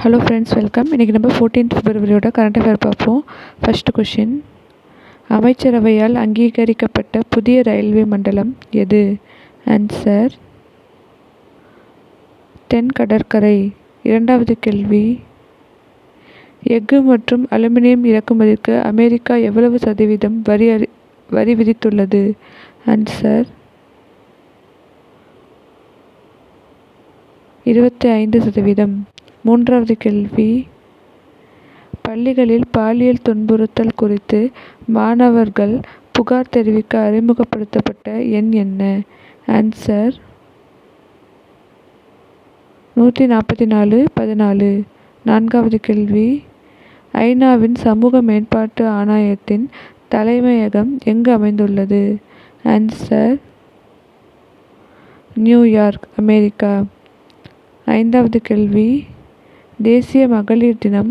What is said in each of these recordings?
Hello friends, welcome. இன்றைக்கி நம்ம 14th February current affair பார்ப்போம். ஃபர்ஸ்ட் கொஷின், அமைச்சரவையால் அங்கீகரிக்கப்பட்ட புதிய ரயில்வே மண்டலம் எது? ஆன்சர், தென் கடற்கரை. இரண்டாவது கேள்வி, எஃகு மற்றும் அலுமினியம் இறக்குமதிக்கு அமெரிக்கா எவ்வளவு சதவீதம் வரி விதித்துள்ளது? ஆன்சர், 25%. மூன்றாவது கேள்வி, பள்ளிகளில் பாலியல் துன்புறுத்தல் குறித்து மாணவர்கள் புகார் தெரிவிக்க அறிமுகப்படுத்தப்பட்ட எண் என்ன? ஆன்சர், 14414. நான்காவது கேள்வி, ஐநாவின் சமூக மேம்பாட்டு ஆணையத்தின் தலைமையகம் எங்கு அமைந்துள்ளது? Answer, New York, America. ஐந்தாவது கேள்வி, தேசிய மகளிர் தினம்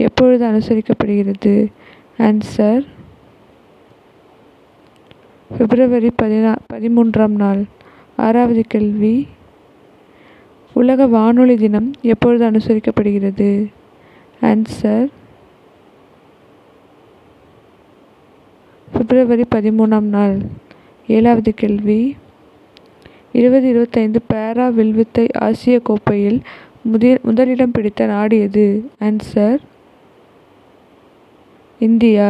எப்பொழுது அனுசரிக்கப்படுகிறது? Answer, February 13. ஆறாவது கேள்வி, உலக வானொலி தினம் எப்பொழுது அனுசரிக்கப்படுகிறது? Answer, February 13. ஏழாவது கேள்வி, 2025 பாரா வில்வித்தை ஆசிய கோப்பையில் முதலிடம் பிடித்த நாடு எது? Answer, India.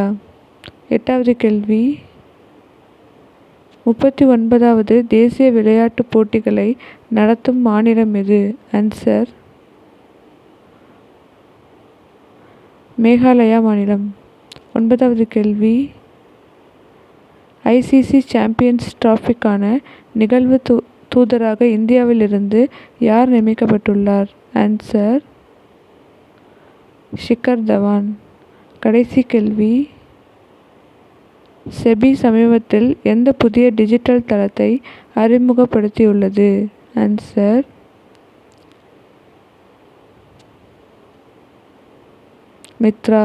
எட்டாவது கேள்வி, 39வது தேசிய விளையாட்டுப் போட்டிகளை நடத்தும் மாநிலம் எது? ஆன்சர், மேகாலயா மாநிலம். ஒன்பதாவது கேள்வி, ஐசிசி சாம்பியன்ஸ் டிராஃபிக்கான நிகழ்வு தூதராக இந்தியாவிலிருந்து யார் நியமிக்கப்பட்டுள்ளார்? ஆன்சர், ஷிகர் தவான். கடைசி கேள்வி, செபி சமீபத்தில் எந்த புதிய டிஜிட்டல் தளத்தை அறிமுகப்படுத்தியுள்ளது? ஆன்சர், மித்ரா.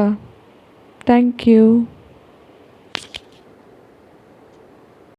தேங்க்யூ.